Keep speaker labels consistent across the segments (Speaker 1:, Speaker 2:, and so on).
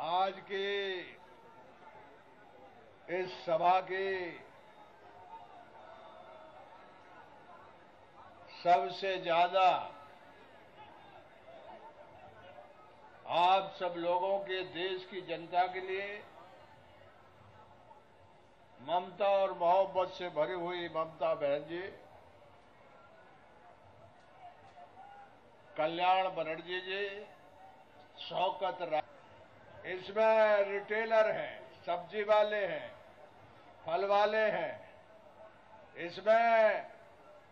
Speaker 1: आज की इस सभा की सबसे ज्यादा आप सब लोगों के, देश की जनता के लिए ममता और मोहब्बत से भरी हुई ममता बहन जी, कल्याण बनर्जी जी, शौकत राय, इसमें रिटेलर हैं, सब्जी वाले हैं, फल वाले हैं, इसमें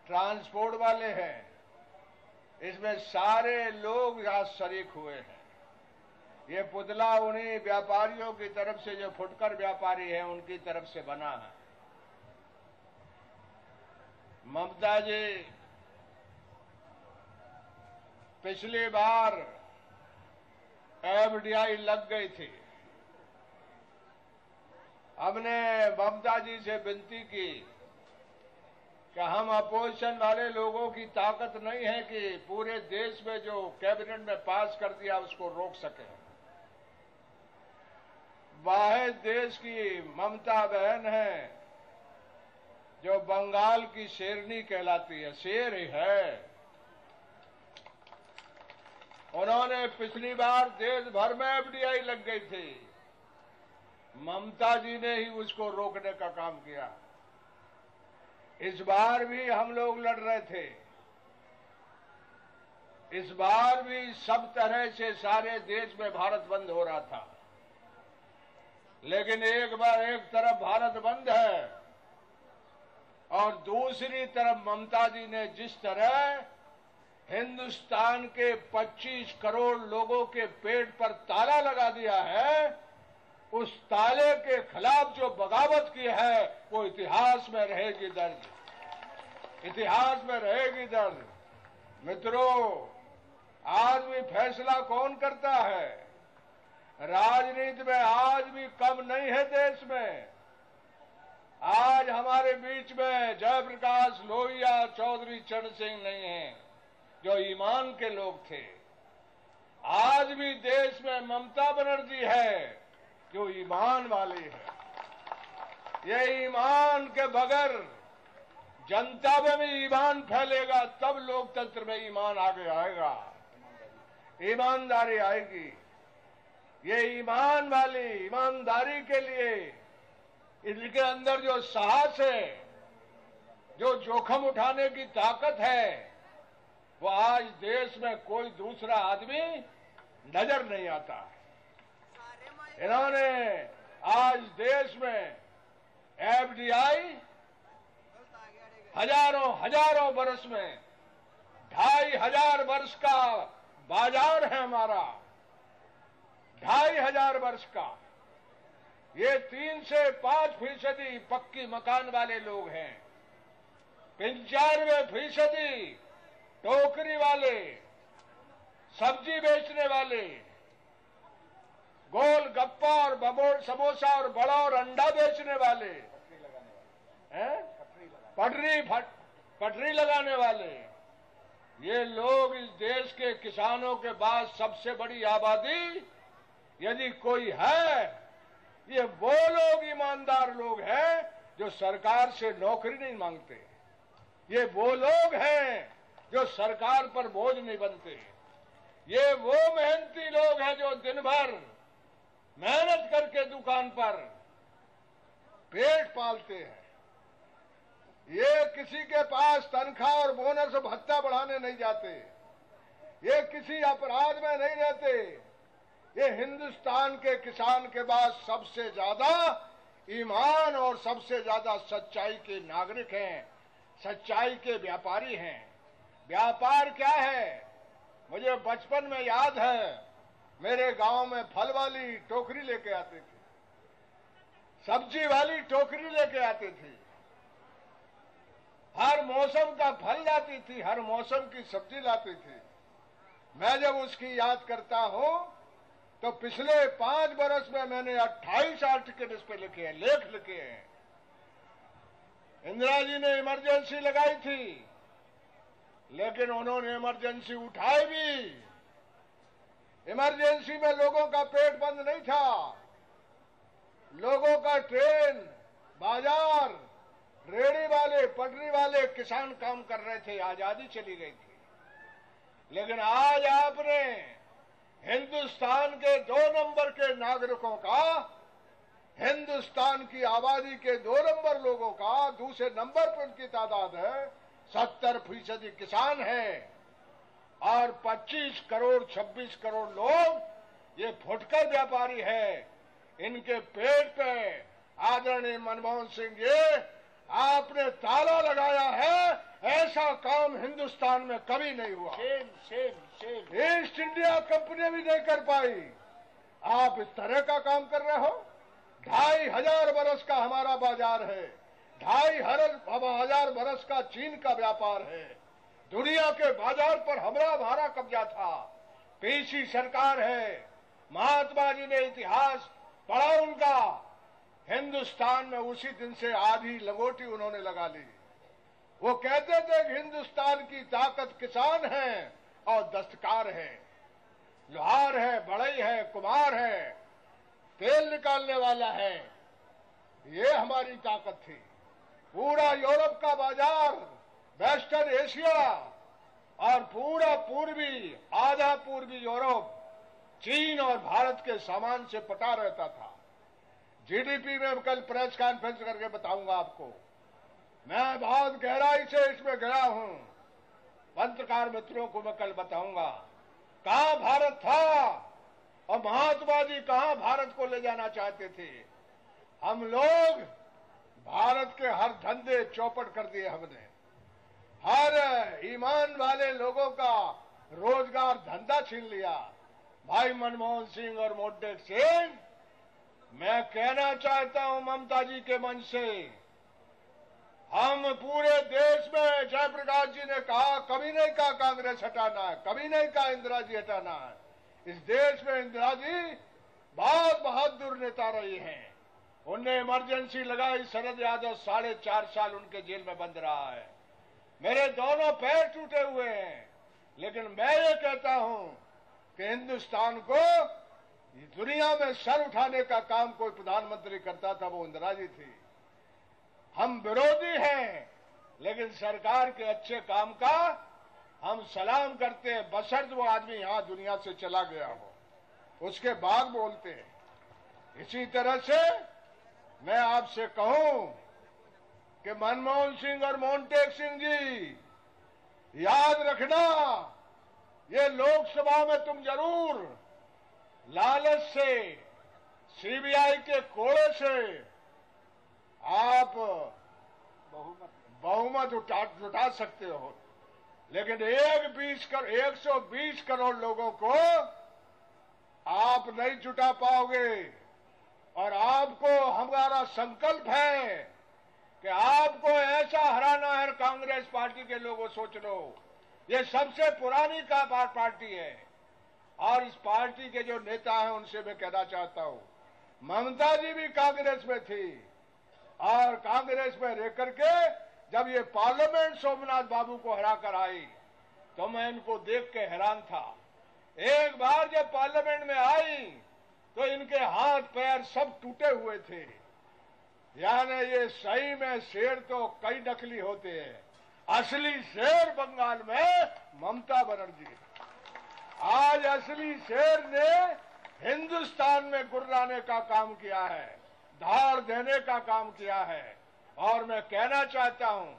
Speaker 1: ट्रांसपोर्ट वाले हैं, इसमें सारे लोग यहां शरीक हुए हैं। ये पुतला उन्हीं व्यापारियों की तरफ से, जो फुटकर व्यापारी हैं, उनकी तरफ से बना है। ममता जी पिछली बार एफडीआई लग गई थी। हमने ममता जी से विनती की कि हम अपोजिशन वाले लोगों की ताकत नहीं है कि पूरे देश में जो कैबिनेट में पास कर दिया उसको रोक सके। वाहिद देश की ममता बहन है जो बंगाल की शेरनी कहलाती है, शेर ही है। उन्होंने पिछली बार देश भर में एफडीआई लग गई थी, ममता जी ने ही उसको रोकने का काम किया। इस बार भी हम लोग लड़ रहे थे, इस बार भी सब तरह से सारे देश में भारत बंद हो रहा था, लेकिन एक तरफ भारत बंद है और दूसरी तरफ ममता जी ने जिस तरह हिंदुस्तान के 25 करोड़ लोगों के पेट पर ताला लगा दिया है, उस ताले के खिलाफ जो बगावत की है वो इतिहास में रहेगी दर्ज, इतिहास में रहेगी दर्ज। मित्रों, आज भी फैसला कौन करता है? राजनीति में आज भी कम नहीं है देश में। आज हमारे बीच में जयप्रकाश लोहिया, चौधरी चरण सिंह नहीं है, जो ईमान के लोग थे। आज भी देश में ममता बनर्जी है जो ईमान वाली है। ये ईमान के बगैर जनता में भी ईमान फैलेगा, तब लोकतंत्र में ईमान आगे आएगा, ईमानदारी आएगी। ये ईमान वाली, ईमानदारी के लिए इनके अंदर जो साहस है, जो जोखिम उठाने की ताकत है, वो आज देश में कोई दूसरा आदमी नजर नहीं आता। इन्होंने आज देश में एफडीआई हजारों वर्ष में 2500 वर्ष का बाजार है हमारा, 2500 वर्ष का। ये 3 से 5% पक्की मकान वाले लोग हैं, 95% टोकरी वाले, सब्जी बेचने वाले, गोल गप्पा और बबोड़ समोसा और बड़ा और अंडा बेचने वाले, पटरी लगाने वाले, ये लोग इस देश के किसानों के बाद सबसे बड़ी आबादी यदि कोई है, ये वो लोग ईमानदार लोग हैं जो सरकार से नौकरी नहीं मांगते। ये वो लोग हैं जो सरकार पर बोझ नहीं बनते। ये वो मेहनती लोग हैं जो दिन भर मेहनत करके दुकान पर पेट पालते हैं। ये किसी के पास तनख्वाह और बोनस और भत्ता बढ़ाने नहीं जाते, ये किसी अपराध में नहीं रहते। ये हिंदुस्तान के किसान के बाद सबसे ज्यादा ईमान और सबसे ज्यादा सच्चाई के नागरिक हैं, सच्चाई के व्यापारी हैं। व्यापार क्या है? मुझे बचपन में याद है, मेरे गांव में फल वाली टोकरी लेके आते थे, सब्जी वाली टोकरी लेके आते थे, हर मौसम का फल लाती थी, हर मौसम की सब्जी लाती थी। मैं जब उसकी याद करता हूं तो पिछले 5 बरस में मैंने 28 आर्टिकल इस पे लिखे हैं, लेख लिखे हैं। इंदिरा जी ने इमरजेंसी लगाई थी, लेकिन उन्होंने इमरजेंसी उठाई भी। इमरजेंसी में लोगों का पेट बंद नहीं था, लोगों का ट्रेन, बाजार, रेहड़ी वाले, पटरी वाले, किसान काम कर रहे थे, आजादी चली गई थी। लेकिन आज आपने हिंदुस्तान के 2 नंबर के नागरिकों का, हिंदुस्तान की आबादी के 2 नंबर लोगों का, दूसरे नंबर पर उनकी तादाद है, 70% किसान है और 25 करोड़ 26 करोड़ लोग ये फुटकर व्यापारी है। इनके पेट पे आदरणीय मनमोहन सिंह जी आपने ताला लगाया है, ऐसा काम हिंदुस्तान में कभी नहीं हुआ। ईस्ट इंडिया कंपनी भी नहीं कर पाई। आप इस तरह का काम कर रहे हो। 2500 बरस का हमारा बाजार है, 2500 बरस का चीन का व्यापार है। दुनिया के बाजार पर हमारा कब्जा था। पीछी सरकार है, महात्मा जी ने इतिहास पढ़ा उनका। हिंदुस्तान में उसी दिन से आधी लंगोटी उन्होंने लगा ली। वो कहते थे कि हिंदुस्तान की ताकत किसान है और दस्तकार है, लोहार है, बढ़ई है, कुम्हार है, तेल निकालने वाला है। ये हमारी ताकत थी। पूरा यूरोप का बाजार, वेस्टर्न एशिया और पूरा पूर्वी, आधा पूर्वी यूरोप चीन और भारत के सामान से पटा रहता था। जीडीपी में कल प्रेस कॉन्फ्रेंस करके बताऊंगा आपको। मैं बहुत गहराई से इसमें गया हूं, पत्रकार मित्रों को मैं कल बताऊंगा कहां भारत था और महात्मा जी कहां भारत को ले जाना चाहते थे। हम लोग भारत के हर धंधे चौपट कर दिए हमने। हर ईमान वाले लोगों का रोजगार धंधा छीन लिया। भाई मनमोहन सिंह और मोटेक सिंह, मैं कहना चाहता हूं ममता जी के मंच से, हम पूरे देश में, जयप्रकाश जी ने कहा, कभी नहीं कहा कांग्रेस हटाना है, कभी नहीं कहा इंदिरा जी हटाना है। इस देश में इंदिरा जी बहुत बहादुर नेता रही हैं। उनने इमरजेंसी लगाई। शरद यादव 4.5 साल उनके जेल में बंद रहा है। मेरे दोनों पैर टूटे हुए हैं, लेकिन मैं ये कहता हूं कि हिंदुस्तान को दुनिया में सर उठाने का काम कोई प्रधानमंत्री करता था, वो इंदिरा जी थी। हम विरोधी हैं, लेकिन सरकार के अच्छे काम का हम सलाम करते हैं, बशर्ते वो आदमी यहां दुनिया से चला गया हो, उसके बाद बोलते हैं। इसी तरह से मैं आपसे कहूं कि मनमोहन सिंह और मोटेक सिंह जी, याद रखना, ये लोकसभा में तुम जरूर लालच से, सीबीआई के कोड़े से आप बहुमत जुटा सकते हो, लेकिन 120 करोड़ लोगों को आप नहीं जुटा पाओगे। और आपको हमारा संकल्प है कि आपको ऐसा हराना है। कांग्रेस पार्टी के लोगों, सोच लो, ये सबसे पुरानी पार्टी है और इस पार्टी के जो नेता हैं उनसे मैं कहना चाहता हूं, ममता जी भी कांग्रेस में थी और कांग्रेस में रह करके जब ये पार्लियामेंट सोमनाथ बाबू को हरा कर आई तो मैं इनको देख के हैरान था। एक बार जब पार्लियामेंट में आई तो इनके हाथ पैर सब टूटे हुए थे। यानी ये सही में शेर तो कई नकली होते हैं, असली शेर बंगाल में ममता बनर्जी। आज असली शेर ने हिंदुस्तान में गुर्राने का काम किया है, धार देने का काम किया है। और मैं कहना चाहता हूं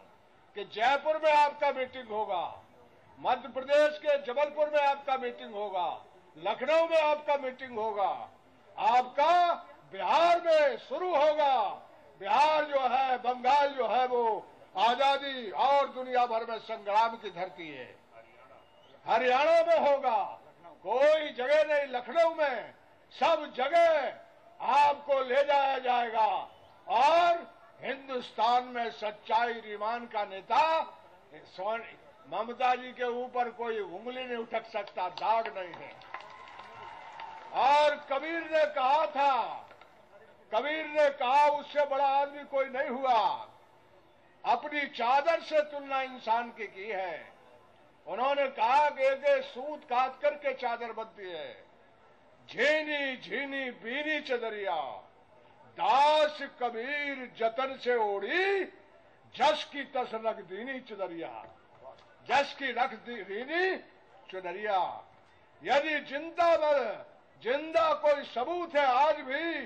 Speaker 1: कि जयपुर में आपका मीटिंग होगा, मध्य प्रदेश के जबलपुर में आपका मीटिंग होगा, लखनऊ में आपका मीटिंग होगा, आपका बिहार में शुरू होगा। बिहार जो है, बंगाल जो है, वो आजादी और दुनिया भर में संग्राम की धरती है। हरियाणा में होगा, कोई जगह नहीं, लखनऊ में, सब जगह आपको ले जाया जाएगा। और हिंदुस्तान में सच्चाई ईमान का नेता ममता जी के ऊपर कोई उंगली नहीं उठक सकता, दाग नहीं है। और कबीर ने कहा था, कबीर ने कहा उससे बड़ा आदमी कोई नहीं हुआ। अपनी चादर से तुलना इंसान की है। उन्होंने कहा कि सूत काट करके चादर बनती है, झीनी झीनी बीनी चदरिया, दास कबीर जतन से ओढ़ी, जस की तस रख दीनी चदरिया, जस की रख दीनी चदरिया। यदि जिंदा कोई सबूत है आज भी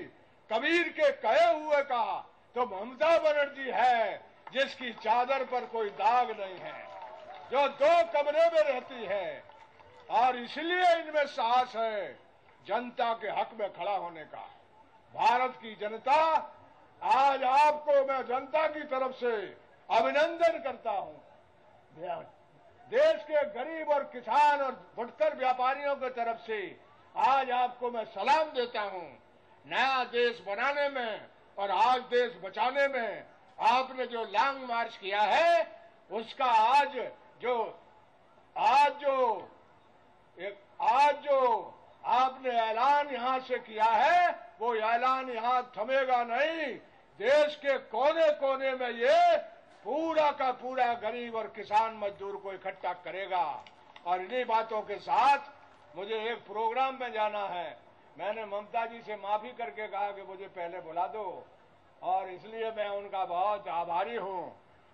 Speaker 1: कबीर के कहे हुए का, तो ममता बनर्जी है, जिसकी चादर पर कोई दाग नहीं है, जो 2 कमरे में रहती है। और इसलिए इनमें साहस है जनता के हक में खड़ा होने का। भारत की जनता, आज आपको मैं जनता की तरफ से अभिनंदन करता हूं। देश के गरीब और किसान और फुटकर व्यापारियों की तरफ से आज आपको मैं सलाम देता हूं। नया देश बनाने में और आज देश बचाने में आपने जो लॉन्ग मार्च किया है, उसका आज जो आपने ऐलान यहां से किया है, वो ऐलान यहां थमेगा नहीं। देश के कोने कोने में ये पूरा का पूरा गरीब और किसान मजदूर को इकट्ठा करेगा। और इन्हीं बातों के साथ मुझे एक प्रोग्राम में जाना है। मैंने ममता जी से माफी करके कहा कि मुझे पहले बुला दो, और इसलिए मैं उनका बहुत आभारी हूं।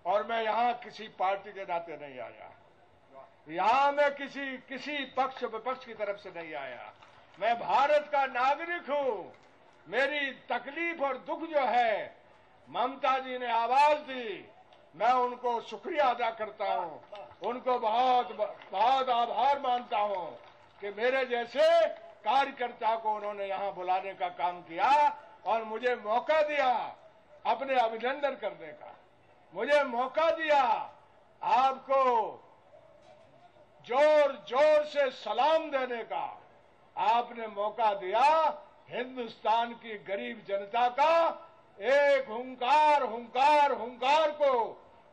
Speaker 1: और मैं यहां किसी पार्टी के नाते नहीं आया, यहां मैं किसी पक्ष विपक्ष की तरफ से नहीं आया। मैं भारत का नागरिक हूं। मेरी तकलीफ और दुख जो है, ममता जी ने आवाज दी, मैं उनको शुक्रिया अदा करता हूं, उनको बहुत बहुत आभार मानता हूं कि मेरे जैसे कार्यकर्ता को उन्होंने यहां बुलाने का काम किया और मुझे मौका दिया अपने अभिनंदन करने का, मुझे मौका दिया आपको जोर जोर से सलाम देने का, आपने मौका दिया हिंदुस्तान की गरीब जनता का एक हुंकार हुंकार हुंकार को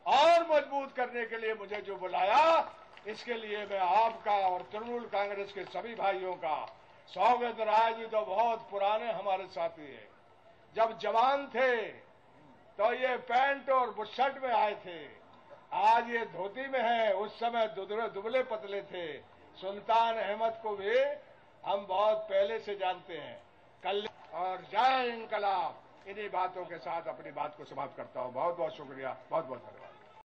Speaker 1: और मजबूत करने के लिए मुझे जो बुलाया, इसके लिए मैं आपका और तृणमूल कांग्रेस के सभी भाइयों का, सौगत राय जी तो बहुत पुराने हमारे साथी हैं, जब जवान थे तो ये पैंट और बुशर्ट में आए थे, आज ये धोती में है, उस समय दुबले पतले थे। सुल्तान अहमद को भी हम बहुत पहले से जानते हैं। और जय इंकलाब। इन्हीं बातों के साथ अपनी बात को समाप्त करता हूं। बहुत बहुत शुक्रिया, बहुत बहुत धन्यवाद।